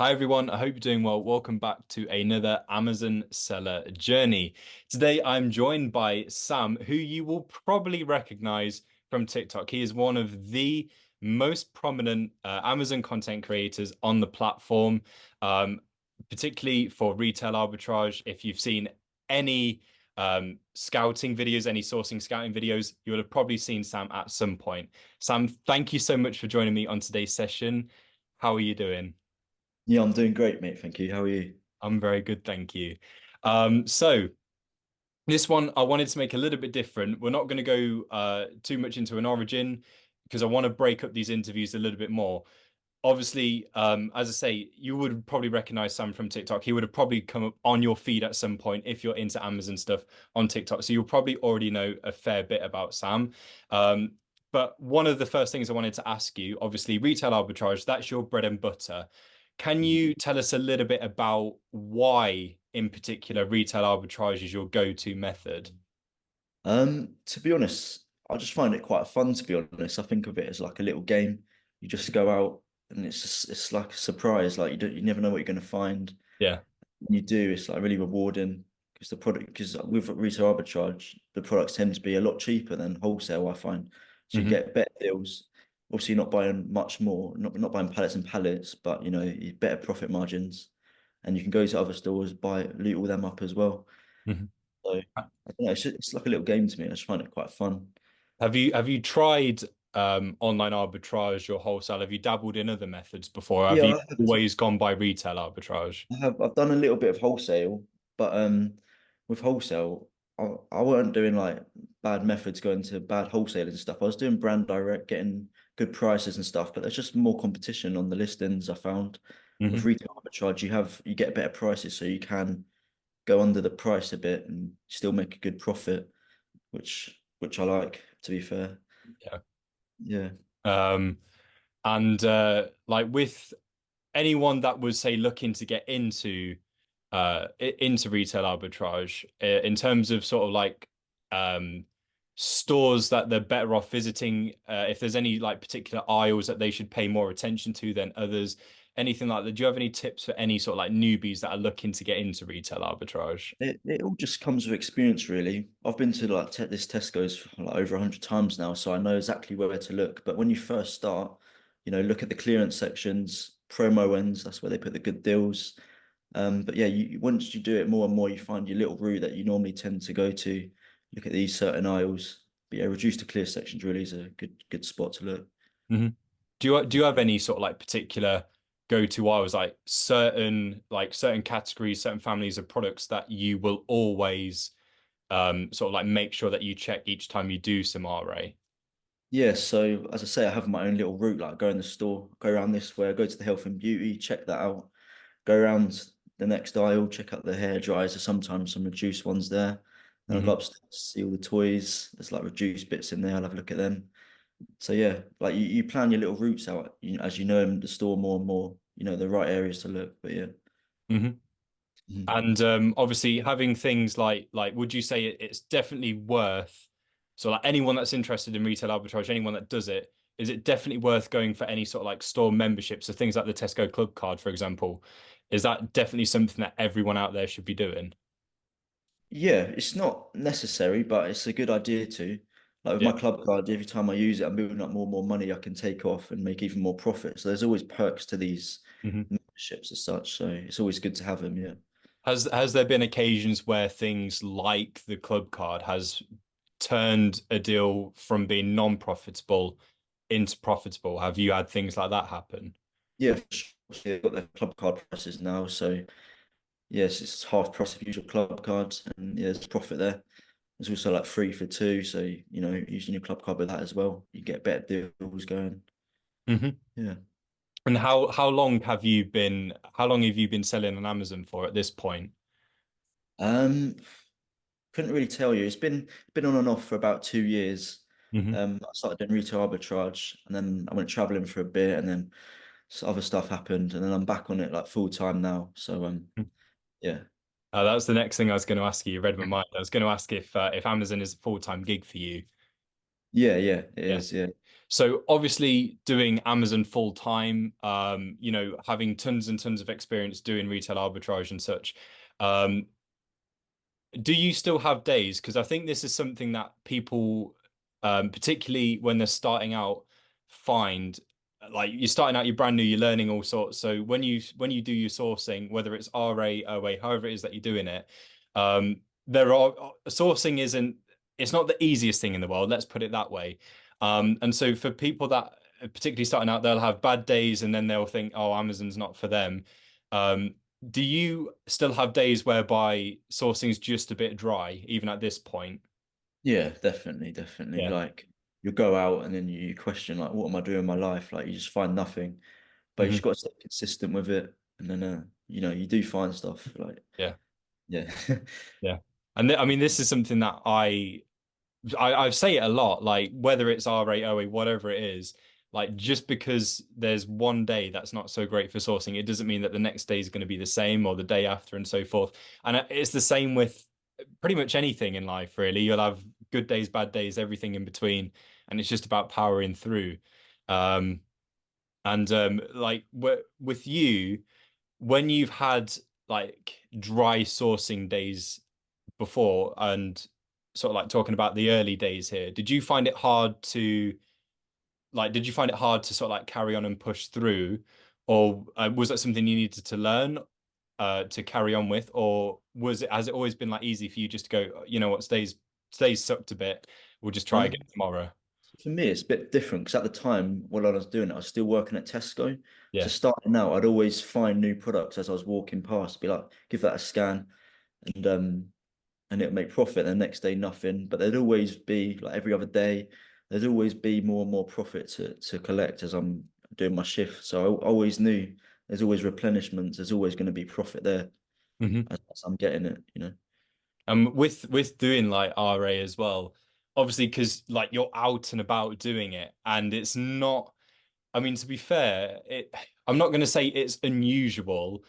Hi everyone, I hope you're doing well. Welcome back to another Amazon seller journey. Today I'm joined by Sam, who you will probably recognize from TikTok. He is one of the most prominent Amazon content creators on the platform, um, particularly for retail arbitrage. If you've seen any scouting videos, any sourcing scouting videos, you'll have probably seen Sam at some point. Sam, thank you so much for joining me on today's session. How are you doing? Yeah, I'm doing great, mate. Thank you. How are you? I'm very good, thank you. So this one I wanted to make a little bit different. We're not going to go too much into an origin because I want to break up these interviews a little bit more. Obviously, as I say, you would probably recognize Sam from TikTok. He would have probably come up on your feed at some point if you're into Amazon stuff on TikTok. So you'll probably already know a fair bit about Sam. Um, but one of the first things I wanted to ask you, obviously, retail arbitrage, that's your bread and butter. Can Mhm. you tell us a little bit about why, in particular, retail arbitrage is your go-to method? To be honest, I just find it quite fun, to be honest. I think of it as like a little game. You just go out and it's like a surprise. Like you never know what you're going to find. Yeah. When you do, it's like really rewarding because with retail arbitrage, the products tend to be a lot cheaper than wholesale, I find. So you Hmm. get better deals. Obviously, you're not buying much more, not buying pallets and pallets, but you better profit margins. And you can go to other stores, loot all them up as well. Hmm. So I don't know, it's like a little game to me. I just find it quite fun. Have you tried online arbitrage or wholesale? Have you dabbled in other methods before? Or have Yeah, you always gone by retail arbitrage? I've done a little bit of wholesale, but with wholesale, I weren't doing like bad methods going to bad wholesalers and stuff. I was doing brand direct, getting good prices and stuff, but there's just more competition on the listings I found. With Hmm. retail arbitrage, you get better prices, so you can go under the price a bit and still make a good profit, which I like, to be fair. Yeah. Yeah. Um, and like with anyone that was say looking to get into retail arbitrage in terms of sort of like um stores that they're better off visiting, if there's any like particular aisles that they should pay more attention to than others, anything like that. Do you have any tips for any sort of like newbies that are looking to get into retail arbitrage? It all just comes with experience, really. I've been to like te this Tesco's for, like over 100 times now, so I know exactly where to look. But when you first start, look at the clearance sections, promo ends, that's where they put the good deals. But yeah, once you do it more and more, you find your little route that you normally tend to go to. Look at these certain aisles. But yeah, reduce to clear sections really is a good spot to look. Hmm. Do you have any sort of like particular go-to aisles, like certain categories, certain families of products that you will always sort of like make sure that you check each time you do some RA? Yeah, so as I say, I have my own little route. Like go in the store, go around this way, go to the health and beauty, check that out. Go around the next aisle, check out the hair dryers. There's sometimes some reduced ones there. Then I'll go Hmm. upstairs, see all the toys. There's like reduced bits in there. I'll have a look at them. So yeah, like you plan your little routes out, as you know in the store more and more, the right areas to look. But yeah. Hmm. Mhm. And obviously having things like would you say it's definitely worth, so like anyone that's interested in retail arbitrage, anyone that does it, is it definitely worth going for any sort of like store membership? So things like the Tesco Club Card, for example, is that definitely something that everyone out there should be doing? Yeah, it's not necessary, but it's a good idea to. Like with my Yeah. club card, every time I use it, I'm building up more and more money I can take off and make even more profit. So there's always perks to these Hmm. memberships as such. So it's always good to have them. Yeah. Has there been occasions where things like the club card has turned a deal from being non-profitable into profitable? Have you had things like that happen? Yeah, for sure. They've got their club card prices now. So yes, it's half price of usual club cards, and yeah, there's profit there. There's also like three for two, so using your club card with that as well, you get better deals going. Hmm. Yeah. And how long have you been selling on Amazon for at this point? Um, couldn't really tell you. It's been on and off for about 2 years. Hmm. I started doing retail arbitrage, and then I went traveling for a bit, and then other stuff happened, and then I'm back on it like full time now. So yeah. That was the next thing I was going to ask you. You read my mind. I was going to ask if Amazon is a full-time gig for you. Yeah, yeah, it Yeah. is. Yeah. So obviously doing Amazon full time, having tons and tons of experience doing retail arbitrage and such. Um, do you still have days? Because I think this is something that people, particularly when they're starting out, find like you're starting out, you're brand new, you're learning all sorts. So when you do your sourcing, whether it's RA, OA, however it is that you're doing it, there are sourcing isn't it's not the easiest thing in the world. Let's put it that way. And so for people that are particularly starting out, they'll have bad days and then they'll think, oh, Amazon's not for them. Um, do you still have days whereby sourcing's just a bit dry, even at this point? Yeah, definitely, definitely. Yeah. Like you go out and then you question like, what am I doing in my life? Like you just find nothing, but you Hmm. just got to stay consistent with it, and then you do find stuff. Like Yeah. yeah, Yeah. And I mean, this is something that I say it a lot, like whether it's R8, OA, whatever it is, like just because there's one day that's not so great for sourcing, it doesn't mean that the next day is going to be the same or the day after and so forth. And it's the same with pretty much anything in life, really. You'll have good days, bad days, everything in between, and it's just about powering through. Um, and like with you, when you've had like dry sourcing days before and sort of like talking about the early days here, did you find it hard to sort of like carry on and push through, or was that something you needed to learn to carry on with, or has it always been like easy for you just to go, you know what, today's sucked a bit, we'll just try again um, tomorrow? for me it's a bit different because at the time while I was doing it, I was still working at Tesco. So Yeah. starting out, I'd always find new products as I was walking past, be like, give that a scan, and it'll make profit. The next day, nothing. But there'd always be like every other day, there'd always be more and more profit to collect as I'm doing my shift. So I always knew there's always replenishments. There's always going to be profit there Hmm. as I'm getting it. With doing like RA as well, obviously because like you're out and about doing it, and it's not. I mean, to be fair, I'm not going to say it's unusual,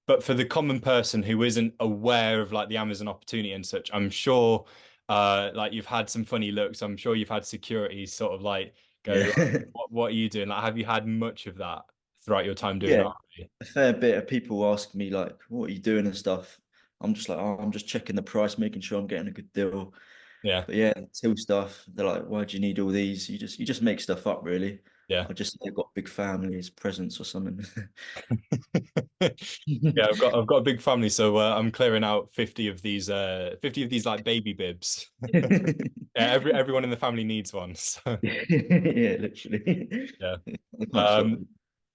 but for the common person who isn't aware of like the Amazon opportunity and such, I'm sure like you've had some funny looks. I'm sure you've had security sort of like go, Yeah. what are you doing? Like, have you had much of that throughout your time doing Yeah. RA? A fair bit of people ask me like, what are you doing and stuff. I'm just like, oh, I'm just checking the price, making sure I'm getting a good deal. Yeah, But yeah, till stuff, they're like, why do you need all these? You just make stuff up, really. yeah. I just say I've got big families, presents or something. Yeah, I've got a big family, so I'm clearing out 50 of these like baby bibs. Yeah, everyone in the family needs one. So Yeah, literally. yeah. I can't stop Um, it.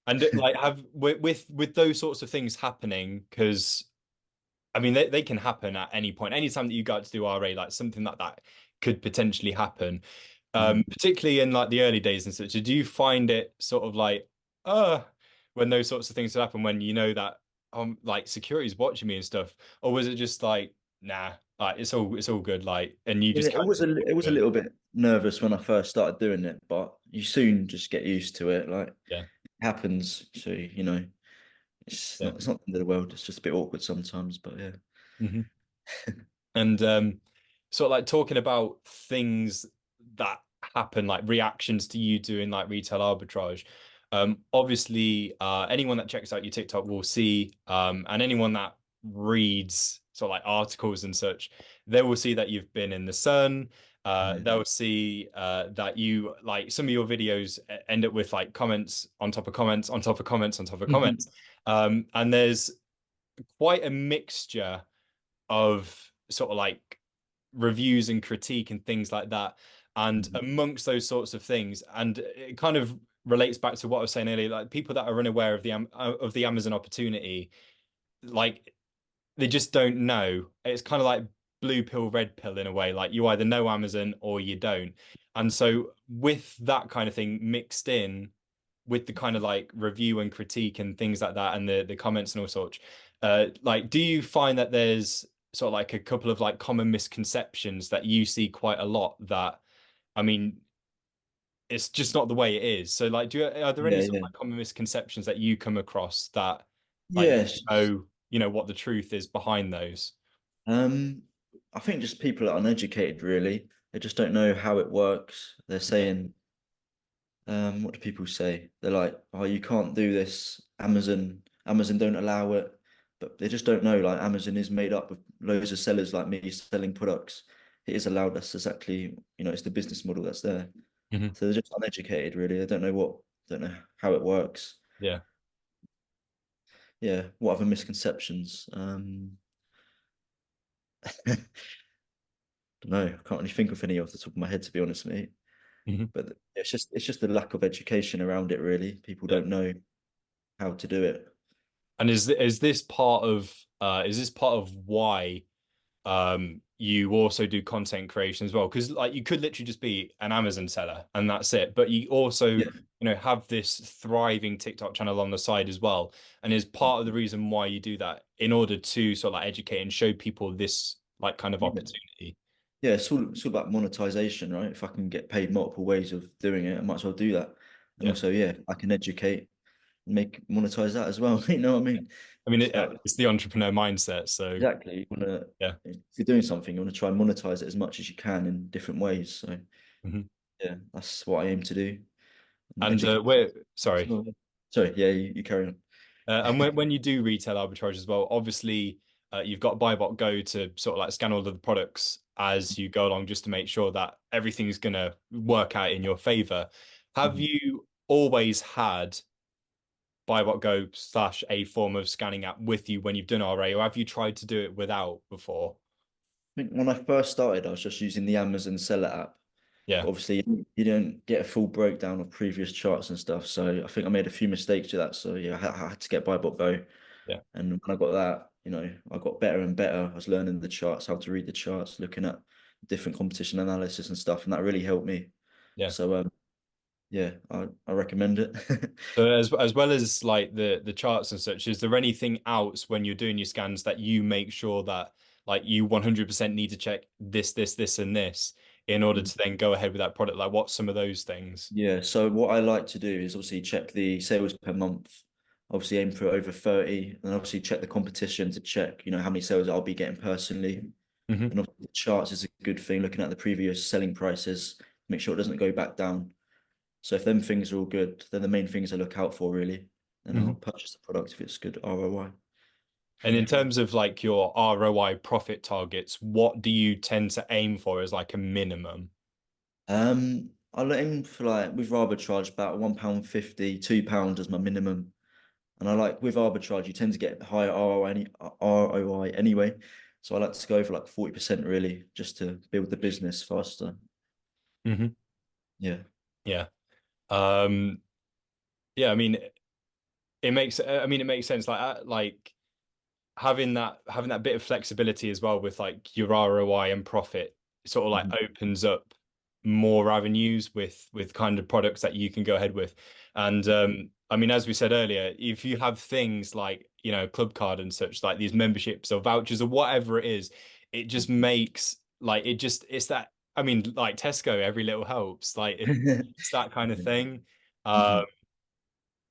and like have with those sorts of things happening, because I mean they can happen at any point. Anytime that you go out to do RA, like something like that could potentially happen. Mhm. Particularly in like the early days and such. Do you find it sort of like uh when those sorts of things happen when you know that like security's watching me and stuff? Or was it just like, nah, like it's all good, like, and you Yeah, just it kind was of it was a doing it? little bit nervous when I first started doing it, but you soon just get used to it. Like it Yeah. happens, so it's Yeah. not the end of the world. It's just a bit awkward sometimes, but yeah. Hmm. And sort of like talking about things that happen, like reactions to you doing like retail arbitrage. Obviously, anyone that checks out your TikTok will see, and anyone that reads sort of like articles and such, they will see that you've been in the sun. Yeah. They'll see that you like some of your videos end up with like comments on top of comments on top of comments on top of comments. And there's quite a mixture of sort of like reviews and critique and things like that. And amongst those sorts of things, and it kind of relates back to what I was saying earlier, like people that are unaware of the Amazon opportunity, like they just don't know. It's kind of like blue pill, red pill in a way. Like you either know Amazon or you don't. And so with that kind of thing mixed in with the kind of like review and critique and things like that and the comments and all sorts, like do you find that there's sort of like a couple of like common misconceptions that you see quite a lot that, I mean, it's just not the way it is. So like are there any Yeah, sort of yeah. like common misconceptions that you come across that like Yes. you know what the truth is behind those? Um, I think just people are uneducated, really. They just don't know how it works. They're saying, what do people say? They're like, oh, you can't do this. Amazon don't allow it. But they just don't know. Like Amazon is made up of loads of sellers like me selling products. It is allowed. That's exactly, it's the business model that's there. Hmm. So they're just uneducated, really. They don't know how it works. Yeah. Yeah. What other misconceptions? Don't know. I can't really think of any off the top of my head, to be honest, mate. Hmm. But it's just the lack of education around it, really. People Yeah. don't know how to do it. And is this part of why you also do content creation as well? Because like you could literally just be an Amazon seller and that's it, but you also, Yeah. have this thriving TikTok channel on the side as well. And is part of the reason why you do that in order to sort of like educate and show people this like kind of Yeah. opportunity. Yeah, it's all about monetization, right? If I can get paid multiple ways of doing it, I might as well do that. And Yeah. also, yeah, I can educate and make monetize that as well. You know what I mean? I mean, It's like it's the entrepreneur mindset. So exactly you wanna yeah. if you're doing something, you want to try and monetize it as much as you can in different ways. So Mhm. yeah, that's what I aim to do and And educate. As sorry. well. Sorry, yeah, you carry on. And when you do retail arbitrage as well, obviously you've got BuyBot Go to sort of like scan all of the products as you go along, just to make sure that everything's going to work out in your favor. Have Mhm. you always had BuyBot Go slash a form of scanning app with you when you've done RA, or have you tried to do it without before? I think when I first started, I was just using the Amazon Seller app. Yeah, But obviously, you don't get a full breakdown of previous charts and stuff. So I think I made a few mistakes with that. So yeah, I had to get BuyBot Go. yeah, And when I got that, I got better and better. I was learning the charts, how to read the charts, looking at different competition analysis and stuff, and that really helped me. yeah. So yeah, I recommend it. So as well as like the charts and such, is there anything else when you're doing your scans that you make sure that like you 100% need to check this, and this in order to then go ahead with that product? Like what's some of those things? Yeah, so what I like to do is obviously check the sales per month, obviously aim for over 30, and obviously check the competition to check, how many sales I'll be getting personally. Hmm. And obviously the charts is a good thing, looking at the previous selling prices, make sure it doesn't go back down. So if them things are all good, then the main things I look out for really, and I'll Hmm. purchase the product if it's good ROI. And in terms of like your ROI profit targets, what do you tend to aim for as like a minimum? I'll aim for like with arbitrage about £1.50, £2 as my minimum. And I like with arbitrage, you tend to get higher ROI anyway. So I like to go for like 40% really, just to build the business faster. Hmm. Yeah. Yeah. Um, yeah, I mean it makes sense like having that bit of flexibility as well with like your ROI and profit sort of like Mhm. opens up more avenues with kind of products that you can go ahead with. And I mean, as we said earlier, if you have things like, club card and such, like these memberships or vouchers or whatever it is, it just makes like it's that I mean, like Tesco, every little helps. Like it's that kind of thing. Um,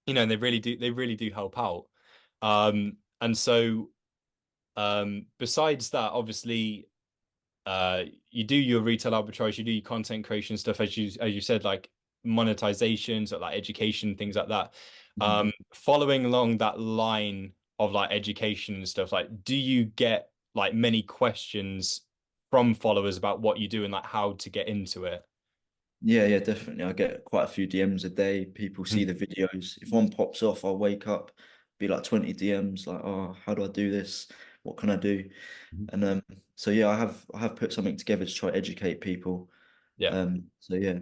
Mhm. they really do help out. And so besides that, obviously, you do your retail arbitrage, you do your content creation stuff, as you said, like monetization, so like education, things like that. Mhm. Following along that line of like education and stuff, like, do you get like many questions from followers about what you do and like how to get into it? Yeah, yeah, definitely. I get quite a few DMs a day. People see the videos. If one pops off, I'll wake up, be like 20 DMs, like, oh, how do I do this? What can I do? Mhm. And so yeah, I have put something together to try to educate people. Yeah. So yeah, yeah.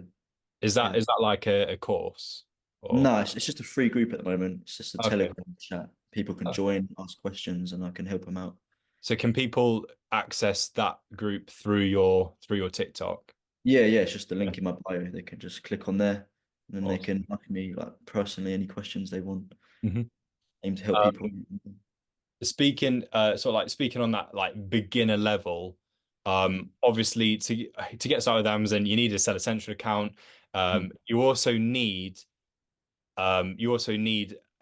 Is that like a course or No, it's just a free group at the moment. It's just a okay? Telegram chat. People can Oh. join, ask questions, and I can help them out. So can people access that group through your TikTok? Yeah, yeah, it's just a Yeah. link in my bio. They can just click on there, and then they Awesome. can ask me like personally any questions they want. Mhm. Aim to help people. Um, speaking on that like beginner level, obviously to get started with Amazon, you need a Seller Central account. Mhm. You also need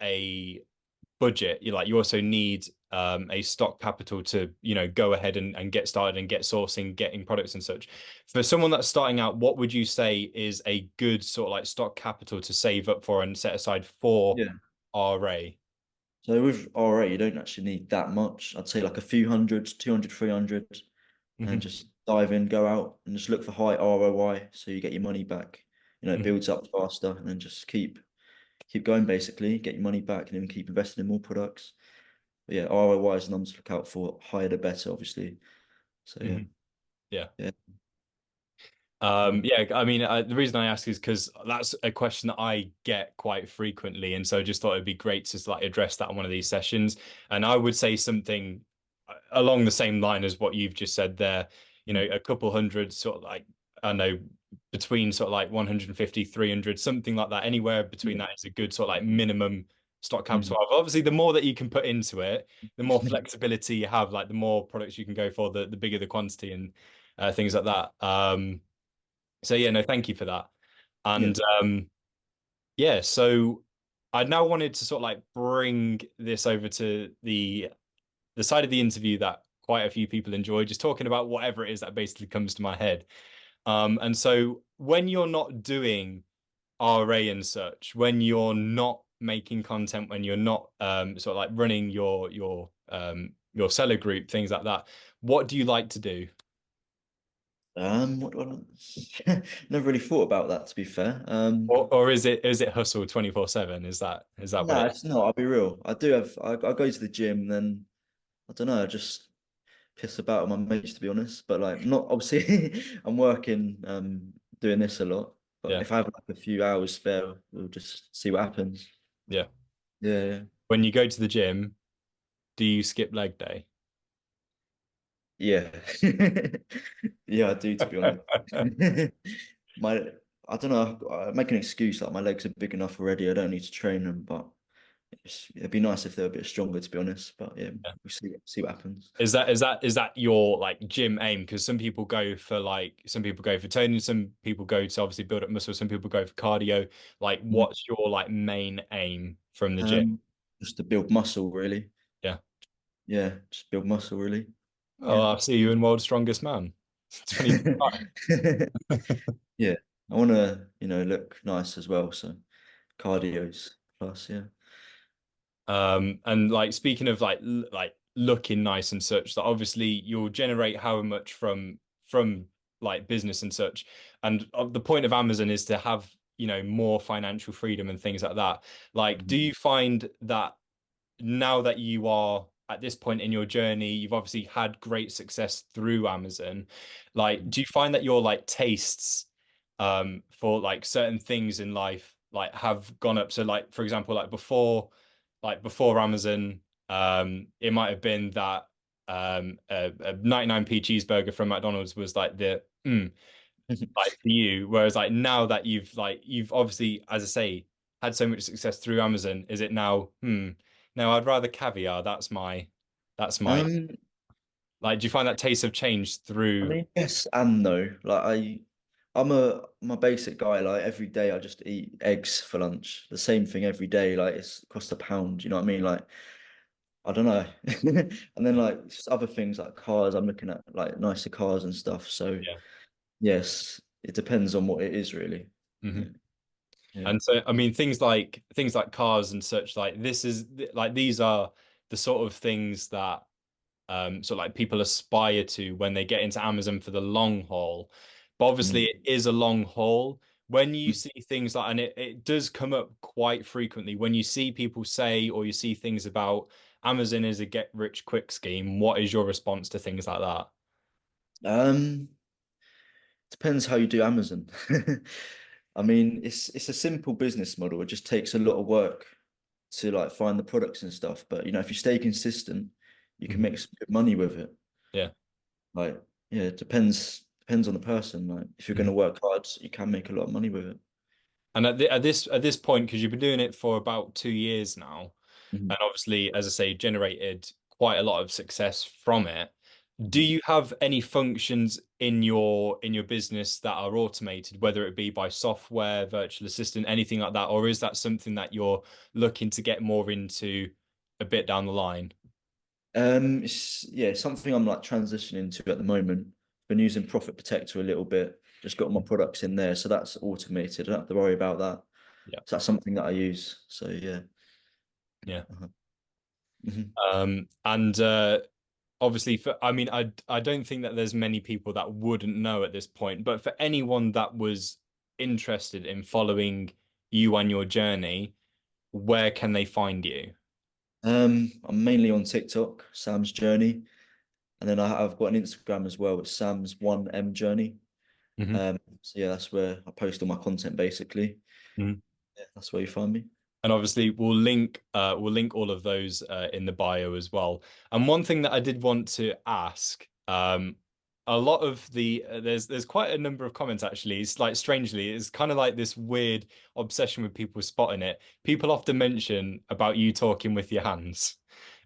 a budget. You also need a stock capital to, go ahead and get started and get sourcing, getting products and such. For someone that's starting out, what would you say is a good sort of like stock capital to save up for and set aside for Yeah. RA? So with RA, you don't actually need that much. I'd say like a few hundred, 200, 300, and Hmm. just dive in, go out and just look for high ROI so you get your money back. It Hmm. builds up faster and then just keep going basically, get your money back and then keep investing in more products. But yeah, ROI is the number to look out for. Higher the better, obviously. So yeah, Hmm. Yeah. yeah. Yeah, I mean, the reason I ask is because that's a question that I get quite frequently, and so I just thought it'd be great to like address that on one of these sessions. And I would say something along the same line as what you've just said there. A couple hundred, sort of like I don't know, between sort of like 150, 300, something like that. Anywhere between Yeah. that is a good sort of like minimum stock capital. Mhm. Obviously, the more that you can put into it, the more flexibility you have. Like the more products you can go for, the bigger the quantity and things like that. So yeah, no, thank you for that. Yeah. And yeah, so I now wanted to sort of like bring this over to the side of the interview that quite a few people enjoy, just talking about whatever it is that basically comes to my head. And so when you're not doing RA and such, when you're not making content, when you're not sort of like running your seller group, things like that, what do you like to do? What do I never really thought about that to be fair. Or is it hustle 24/7? Is that what No, it it's not. I'll be real. I go to the gym, and then I don't know, I just piss about with my mates to be honest. But like, not obviously, I'm working, doing this a lot. But Yeah. if I have like a few hours spare, we'll just see what happens. Yeah. Yeah, When you go to the gym, do you skip leg day? yeah, yeah. Yeah, I do to be honest. My, I don't know. I make an excuse like my legs are big enough already. I don't need to train them, but it'd be nice if they were a bit stronger to be honest. But yeah, Yeah. we'll see what happens. Is that your like gym aim? Because some people go for toning, some people go to obviously build up muscle, some people go for cardio. Like, Mhm. what's your like main aim from the gym? Um, just to build muscle, really. Yeah. Yeah, just build muscle, really. Oh, Yeah. I see you in World's Strongest Man. 2025. Yeah. I want to, look nice as well. So cardio's plus, yeah. And like speaking of like looking nice and such, that obviously you'll generate how much from like business and such. And the point of Amazon is to have, more financial freedom and things like that. Like, do Mhm. you find that now that you are at this point in your journey, you've obviously had great success through Amazon. Like, do you find that your like tastes for like certain things in life like have gone up? So like for example, like before Amazon, it might have been that a 99p cheeseburger from McDonald's was like the like for you, whereas like now that you've obviously, as I say, had so much success through Amazon, is it now, no, I'd rather caviar. That's my Um, like, do you find that tastes have changed I through? mean, yes and no. Like I'm a basic guy. Like every day I just eat eggs for lunch. The same thing every day. Like it's cost a pound. You know what I mean? Like I don't know. And then like just other things like cars. I'm looking at like nicer cars and stuff. So Yeah. yes, it depends on what it is really. Hmm. Yeah. Yeah. And so, I mean, things like cars and such, like this is like these are the sort of things that sort of like people aspire to when they get into Amazon for the long haul. But obviously, Mm. it is a long haul. When you see things like, and it does come up quite frequently, when you see people say, or you see things about Amazon is a get rich quick scheme, what is your response to things like that? Um, Depends how you do Amazon. I mean, it's a simple business model. It just takes a lot of work to like find the products and stuff. But if you stay consistent, you can Mhm. make some good money with it. Yeah. Like, yeah, it depends on the person. Like, if you're going Mhm. to work hard, you can make a lot of money with it. And at this point, because you've been doing it for about 2 years now, Mhm. and obviously, as I say, generated quite a lot of success from it. Do Mhm. you have any functions in your business that are automated, whether it be by software, virtual assistant, anything like that, or is that something that you're looking to get more into a bit down the line? Yeah, something I'm like transitioning to at the moment. Been using Profit Protector a little bit. Just got my products in there, so that's automated. I don't have to worry about that. Yeah. So that's something that I use. So yeah. Yeah. Uh-huh. Mhm. And obviously I mean, I don't think that there's many people that wouldn't know at this point, but for anyone that was interested in following you on your journey, where can they find you? I'm mainly on TikTok, Sam's Journey, and then I've got an Instagram as well. It's Sam's 1M Journey. Hmm. So yeah, that's where I post all my content basically. Hmm. Yeah, that's where you find me. And obviously we'll link all of those in the bio as well. And one thing that I did want to ask, a lot of the there's quite a number of comments actually. It's like strangely, it's kind of like this weird obsession with people spotting it. People often mention about you talking with your hands.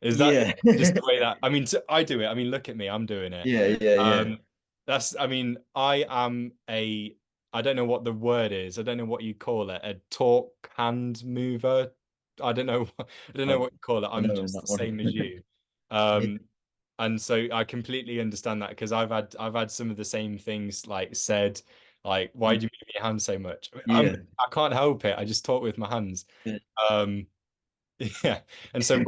Is that Yeah. just the way that I mean I do it. I mean, look at me, I'm doing it. Yeah, yeah, yeah. Um, that's I mean, I am a I don't know what the word is. I don't know what you call it. A talk hand mover. I don't know. I don't I, know what you call it. I I'm know just that the one. same as you. Yeah. Um, and so I completely understand that because I've had some of the same things like said, like, why do you move your hands so much? Yeah. I can't help it. I just talk with my hands. Yeah. Um, yeah. And so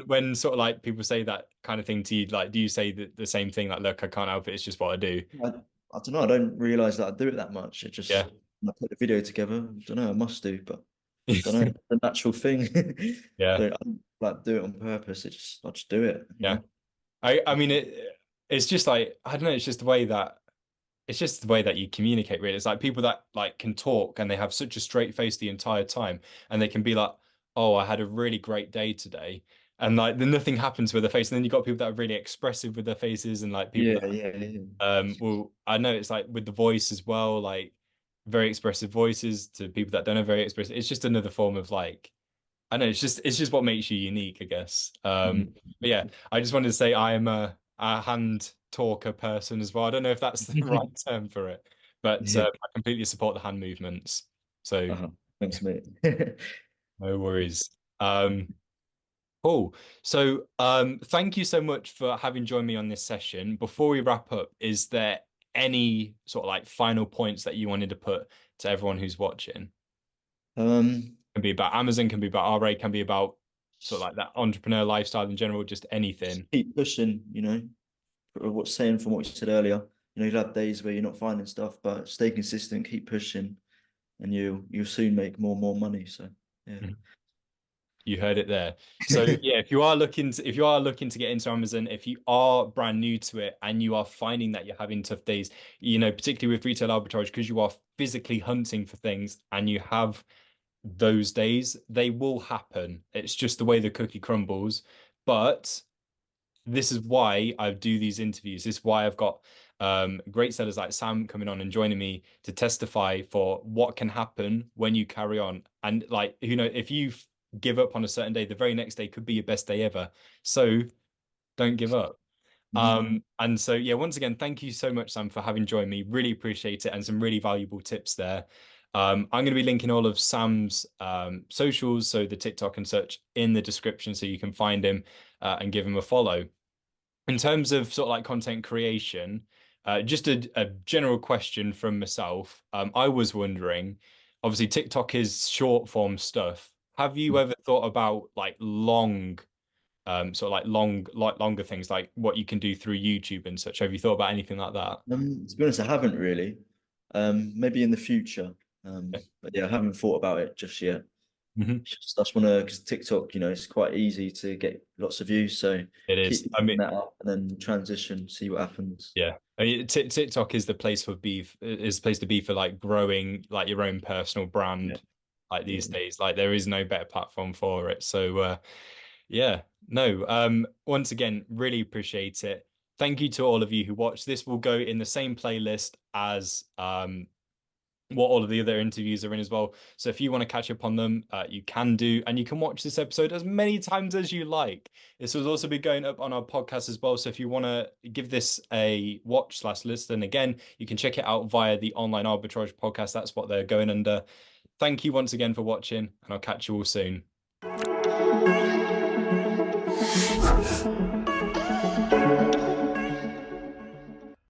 when sort of like people say that kind of thing to you, like, do you say the same thing? Like, look, I can't help it. It's just what I do. I, I don't know. I don't realize that I do it that much. It Yeah. just when I put the video together. I don't know. I must do, but I don't know. It's a natural thing. Yeah. I don't like do it on purpose. I just do it. Yeah. I mean it's just like I don't know, it's just the way that it's just the way that you communicate really. It's like people that like can talk and they have such a straight face the entire time and they can be like, "Oh, I had a really great day today." And like then nothing happens with their face. And then you've got people that are really expressive with their faces and like people Yeah, that yeah, yeah. well, I know it's like with the voice as well, like very expressive voices to people that don't have very expressive. It's just another form of like I know it's just what makes you unique, I guess. Mhm. But yeah, I just wanted to say I am a hand talker person as well. I don't know if that's the right term for it, but Yeah. I completely support the hand movements. So Uh-huh. Thanks, mate. no worries. Um, cool. So thank you so much for having joined me on this session. Before we wrap up, is there any sort of like final points that you wanted to put to everyone who's watching? Um, Can be about Amazon, can be about RA, can be about sort of like that entrepreneur lifestyle in general, just just anything. keep pushing, what's saying from what you said earlier. You'll have days where you're not finding stuff, but stay consistent, keep pushing, and you'll soon make more and more money. So yeah. Mhm. You heard it there. So yeah, if you are looking to get into Amazon, if you are brand new to it and you are finding that you're having tough days, particularly with retail arbitrage, because you are physically hunting for things and you have those days, they will happen. It's just the way the cookie crumbles. But this is why I do these interviews. This is why I've got great sellers like Sam coming on and joining me to testify for what can happen when you carry on. And like, if you give up on a certain day, the very next day could be your best day ever. So don't give up. Mhm. And so yeah, once again, thank you so much, Sam, for having joined me. Really appreciate it and some really valuable tips there. I'm going to be linking all of Sam's socials, so the TikTok and such, in the description so you can find him and give him a follow. In terms of sort of like content creation, just a general question from myself. I was wondering, obviously TikTok is short form stuff. Have you ever thought about like sort of like longer things like what you can do through YouTube and such? Have you thought about anything like that? To be honest, I haven't really. Maybe in the future. But yeah, I haven't thought about it just yet. Mhm. I just want to, because TikTok, it's quite easy to get lots of views. So It keep is. I building mean, that up and then transition, see what happens. yeah. I mean, TikTok is the place for beef, is the place to be for like growing like your own personal Yeah, brand like yeah. these days. Like there is no better platform for it. So yeah, no. Once again, really appreciate it. Thank you to all of you who watched. This will go in the same playlist as what all of the other interviews are in as well. So if you want to catch up on them, you can do, and you can watch this episode as many times as you like. This will also be going up on our podcast as well. So if you want to give this a watch/listen again, you can check it out via the Online Arbitrage podcast. That's what they're going under. Thank you once again for watching, and I'll catch you all soon.